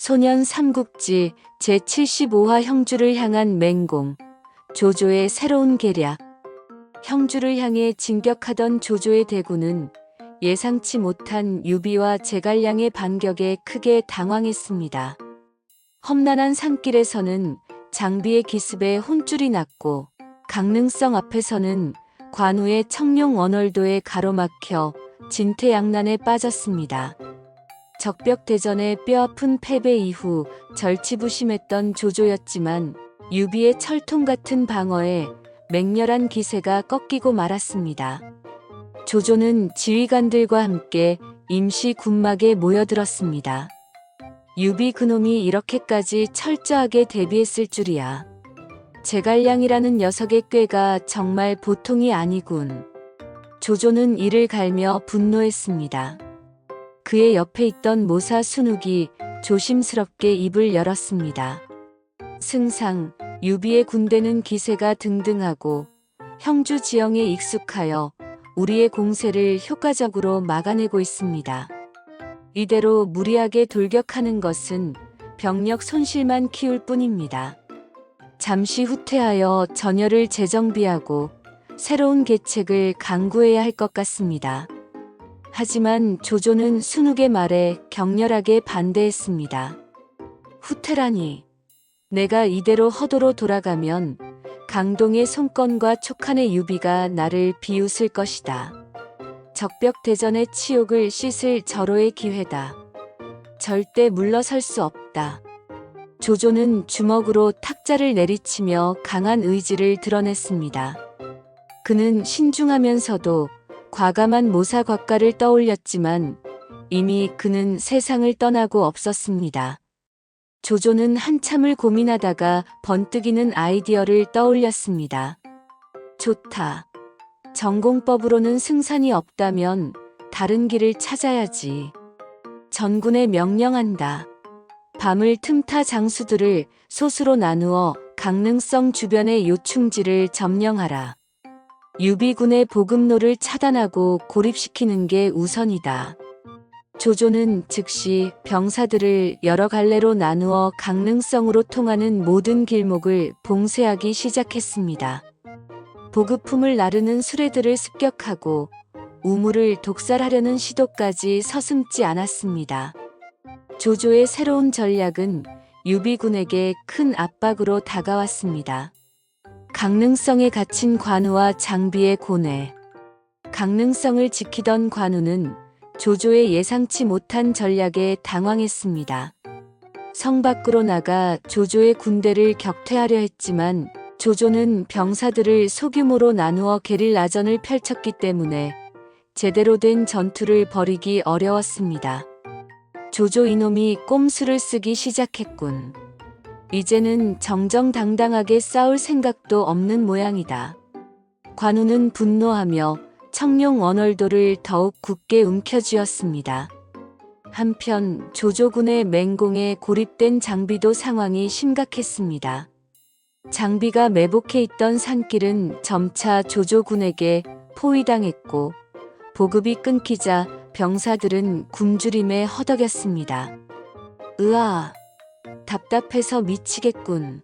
소년 삼국지 제75화 형주를 향한 맹공. 조조의 새로운 계략. 형주를 향해 진격하던 조조의 대군은 예상치 못한 유비와 제갈량의 반격에 크게 당황했습니다. 험난한 산길에서는 장비의 기습에 혼쭐이 났고, 강릉성 앞에서는 관우의 청룡 원월도에 가로막혀 진퇴양난에 빠졌습니다. 적벽대전의 뼈아픈 패배 이후 절치부심했던 조조였지만 유비의 철통 같은 방어에 맹렬한 기세가 꺾이고 말았습니다. 조조는 지휘관들과 함께 임시 군막에 모여들었습니다. 유비 그놈이 이렇게까지 철저하게 대비했을 줄이야. 제갈량이라는 녀석의 꾀가 정말 보통이 아니군. 조조는 이를 갈며 분노했습니다. 그의 옆에 있던 모사 순욱이 조심스럽게 입을 열었습니다. 승상, 유비의 군대는 기세가 등등하고 형주 지형에 익숙하여 우리의 공세를 효과적으로 막아내고 있습니다. 이대로 무리하게 돌격하는 것은 병력 손실만 키울 뿐입니다. 잠시 후퇴하여 전열을 재정비하고 새로운 계책을 강구해야 할 것 같습니다. 하지만 조조는 순욱의 말에 격렬하게 반대했습니다. 후퇴라니. 내가 이대로 허도로 돌아가면 강동의 손권과 촉한의 유비가 나를 비웃을 것이다. 적벽대전의 치욕을 씻을 절호의 기회다. 절대 물러설 수 없다. 조조는 주먹으로 탁자를 내리치며 강한 의지를 드러냈습니다. 그는 신중하면서도 과감한 모사곽가를 떠올렸지만 이미 그는 세상을 떠나고 없었습니다. 조조는 한참을 고민하다가 번뜩이는 아이디어를 떠올렸습니다. 좋다. 전공법으로는 승산이 없다면 다른 길을 찾아야지. 전군에 명령한다. 밤을 틈타 장수들을 소수로 나누어 강릉성 주변의 요충지를 점령하라. 유비군의 보급로를 차단하고 고립시키는 게 우선이다. 조조는 즉시 병사들을 여러 갈래로 나누어 강릉성으로 통하는 모든 길목을 봉쇄하기 시작했습니다. 보급품을 나르는 수레들을 습격하고 우물을 독살하려는 시도까지 서슴지 않았습니다. 조조의 새로운 전략은 유비군에게 큰 압박으로 다가왔습니다. 강릉성에 갇힌 관우와 장비의 고뇌. 강릉성을 지키던 관우는 조조의 예상치 못한 전략에 당황했습니다. 성 밖으로 나가 조조의 군대를 격퇴하려 했지만 조조는 병사들을 소규모로 나누어 게릴라전을 펼쳤기 때문에 제대로 된 전투를 벌이기 어려웠습니다. 조조 이놈이 꼼수를 쓰기 시작했군. 이제는 정정당당하게 싸울 생각도 없는 모양이다. 관우는 분노하며 청룡 원월도를 더욱 굳게 움켜쥐었습니다. 한편 조조군의 맹공에 고립된 장비도 상황이 심각했습니다. 장비가 매복해 있던 산길은 점차 조조군에게 포위당했고 보급이 끊기자 병사들은 굶주림에 허덕였습니다. 으아! 답답해서 미치겠군.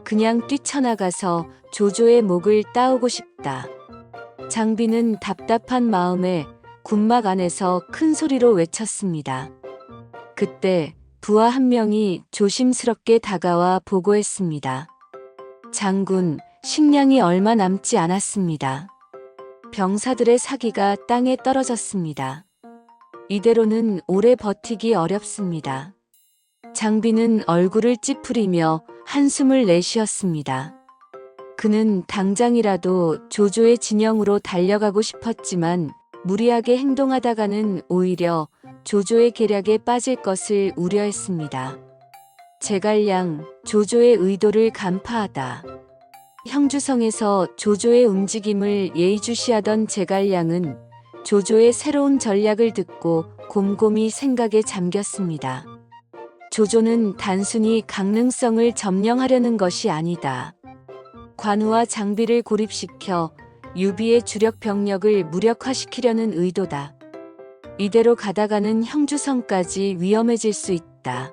그냥 뛰쳐나가서 조조의 목을 따오고 싶다. 장비는 답답한 마음에 군막 안에서 큰 소리로 외쳤습니다. 그때 부하 한 명이 조심스럽게 다가와 보고했습니다. 장군, 식량이 얼마 남지 않았습니다. 병사들의 사기가 땅에 떨어졌습니다. 이대로는 오래 버티기 어렵습니다. 장비는 얼굴을 찌푸리며 한숨을 내쉬었습니다. 그는 당장이라도 조조의 진영으로 달려가고 싶었지만 무리하게 행동하다가는 오히려 조조의 계략에 빠질 것을 우려했습니다. 제갈량, 조조의 의도를 간파하다. 형주성에서 조조의 움직임을 예의주시하던 제갈량은 조조의 새로운 전략을 듣고 곰곰이 생각에 잠겼습니다. 조조는 단순히 강릉성을 점령하려는 것이 아니다. 관우와 장비를 고립시켜 유비의 주력 병력을 무력화시키려는 의도다. 이대로 가다가는 형주성까지 위험해질 수 있다.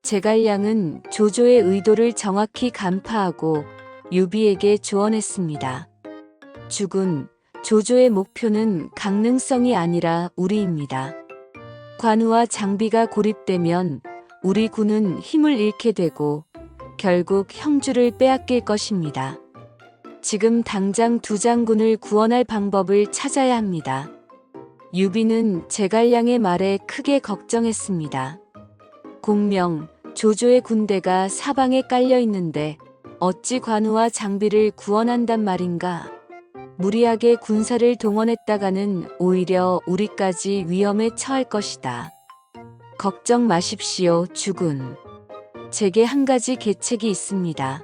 제갈량은 조조의 의도를 정확히 간파하고 유비에게 조언했습니다. 주군, 조조의 목표는 강릉성이 아니라 우리입니다. 관우와 장비가 고립되면 우리 군은 힘을 잃게 되고 결국 형주를 빼앗길 것입니다. 지금 당장 두 장군을 구원할 방법을 찾아야 합니다. 유비는 제갈량의 말에 크게 걱정했습니다. 공명, 조조의 군대가 사방에 깔려 있는데 어찌 관우와 장비를 구원한단 말인가? 무리하게 군사를 동원했다가는 오히려 우리까지 위험에 처할 것이다. 걱정 마십시오, 주군. 제게 한 가지 계책이 있습니다.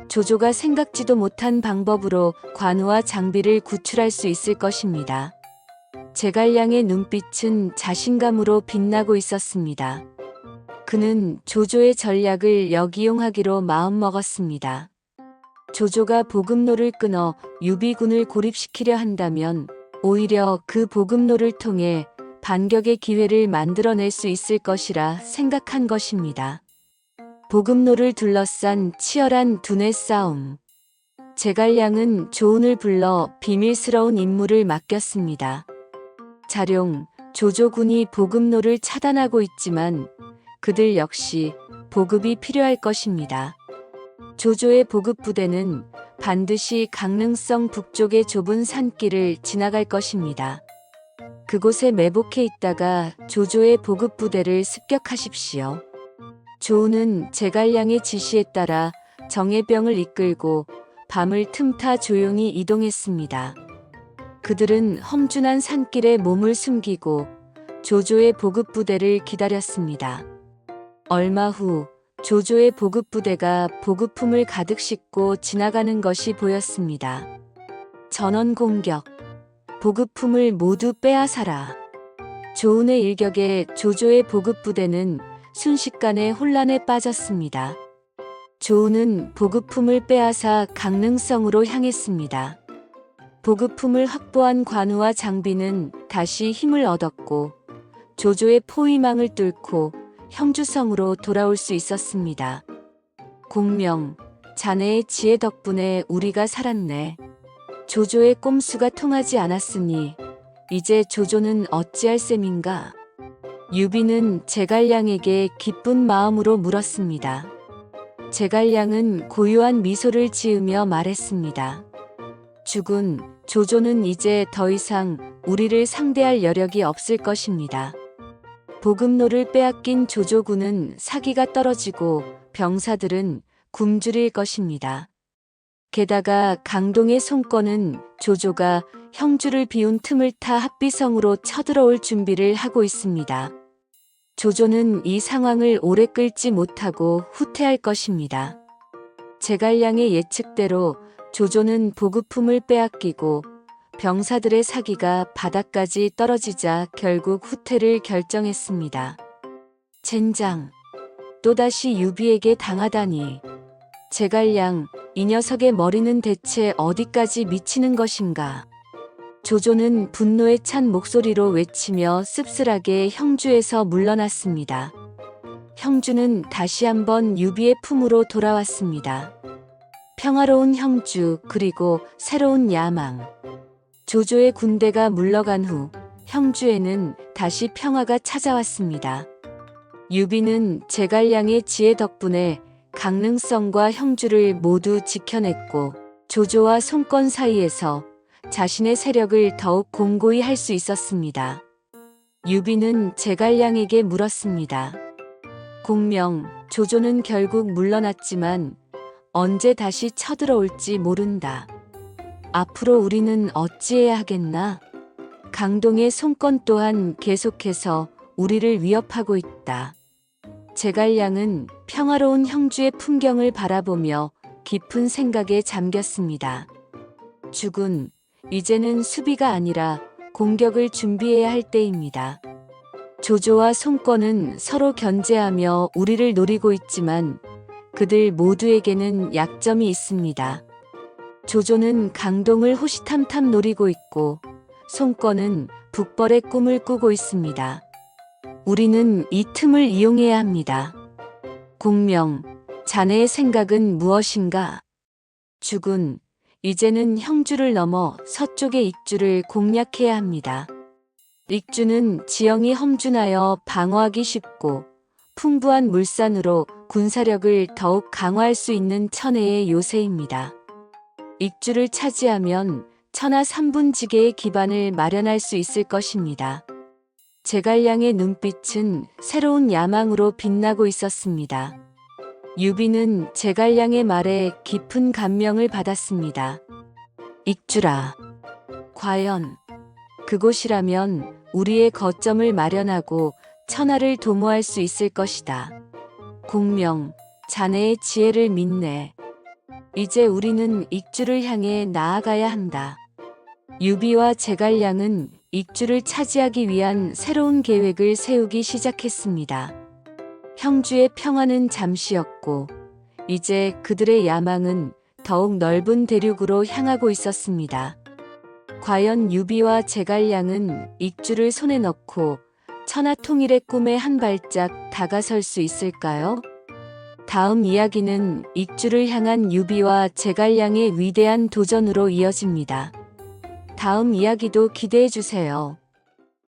조조가 생각지도 못한 방법으로 관우와 장비를 구출할 수 있을 것입니다. 제갈량의 눈빛은 자신감으로 빛나고 있었습니다. 그는 조조의 전략을 역이용하기로 마음먹었습니다. 조조가 보급로를 끊어 유비군을 고립시키려 한다면 오히려 그 보급로를 통해 반격의 기회를 만들어낼 수 있을 것이라 생각한 것입니다. 보급로를 둘러싼 치열한 두뇌 싸움. 제갈량은 조운을 불러 비밀스러운 임무를 맡겼습니다. 자룡, 조조군이 보급로를 차단하고 있지만 그들 역시 보급이 필요할 것입니다. 조조의 보급부대는 반드시 강릉성 북쪽의 좁은 산길을 지나갈 것입니다. 그곳에 매복해 있다가 조조의 보급부대를 습격하십시오. 조운은 제갈량의 지시에 따라 정예병을 이끌고 밤을 틈타 조용히 이동했습니다. 그들은 험준한 산길에 몸을 숨기고 조조의 보급부대를 기다렸습니다. 얼마 후 조조의 보급부대가 보급품을 가득 싣고 지나가는 것이 보였습니다. 전원 공격. 보급품을 모두 빼앗아라. 조운의 일격에 조조의 보급부대는 순식간에 혼란에 빠졌습니다. 조운은 보급품을 빼앗아 강릉성으로 향했습니다. 보급품을 확보한 관우와 장비는 다시 힘을 얻었고 조조의 포위망을 뚫고 형주성으로 돌아올 수 있었습니다. 공명, 자네의 지혜 덕분에 우리가 살았네. 조조의 꼼수가 통하지 않았으니 이제 조조는 어찌할 셈인가? 유비는 제갈량에게 기쁜 마음으로 물었습니다. 제갈량은 고요한 미소를 지으며 말했습니다. 주군, 조조는 이제 더 이상 우리를 상대할 여력이 없을 것입니다. 보급로를 빼앗긴 조조군은 사기가 떨어지고 병사들은 굶주릴 것입니다. 게다가 강동의 송건은 조조가 형주를 비운 틈을 타 합비성으로 쳐들어올 준비를 하고 있습니다. 조조는 이 상황을 오래 끌지 못하고 후퇴할 것입니다. 제갈량의 예측대로 조조는 보급품을 빼앗기고 병사들의 사기가 바닥까지 떨어지자 결국 후퇴를 결정했습니다. 젠장, 또다시 유비에게 당하다니. 제갈량, 이 녀석의 머리는 대체 어디까지 미치는 것인가? 조조는 분노에 찬 목소리로 외치며 씁쓸하게 형주에서 물러났습니다. 형주는 다시 한번 유비의 품으로 돌아왔습니다. 평화로운 형주, 그리고 새로운 야망. 조조의 군대가 물러간 후 형주에는 다시 평화가 찾아왔습니다. 유비는 제갈량의 지혜 덕분에 강릉성과 형주를 모두 지켜냈고 조조와 송건 사이에서 자신의 세력을 더욱 공고히 할 수 있었습니다. 유비는 제갈량에게 물었습니다. 공명, 조조는 결국 물러났지만 언제 다시 쳐들어올지 모른다. 앞으로 우리는 어찌해야 하겠나? 강동의 송건 또한 계속해서 우리를 위협하고 있다. 제갈량은 평화로운 형주의 풍경을 바라보며 깊은 생각에 잠겼습니다. 주군, 이제는 수비가 아니라 공격을 준비해야 할 때입니다. 조조와 송건은 서로 견제하며 우리를 노리고 있지만 그들 모두에게는 약점이 있습니다. 조조는 강동을 호시탐탐 노리고 있고 송건은 북벌의 꿈을 꾸고 있습니다. 우리는 이 틈을 이용해야 합니다. 공명, 자네의 생각은 무엇인가? 죽은, 이제는 형주를 넘어 서쪽의 익주를 공략해야 합니다. 익주는 지형이 험준하여 방어하기 쉽고 풍부한 물산으로 군사력을 더욱 강화할 수 있는 천혜의 요새입니다. 익주를 차지하면 천하 3분지계의 기반을 마련할 수 있을 것입니다. 제갈량의 눈빛은 새로운 야망으로 빛나고 있었습니다. 유비는 제갈량의 말에 깊은 감명을 받았습니다. 익주라. 과연 그곳이라면 우리의 거점을 마련하고 천하를 도모할 수 있을 것이다. 공명, 자네의 지혜를 믿네. 이제 우리는 익주를 향해 나아가야 한다. 유비와 제갈량은 익주를 차지하기 위한 새로운 계획을 세우기 시작했습니다. 형주의 평화는 잠시였고, 이제 그들의 야망은 더욱 넓은 대륙으로 향하고 있었습니다. 과연 유비와 제갈량은 익주를 손에 넣고 천하 통일의 꿈에 한 발짝 다가설 수 있을까요? 다음 이야기는 익주를 향한 유비와 제갈량의 위대한 도전으로 이어집니다. 다음 이야기도 기대해 주세요.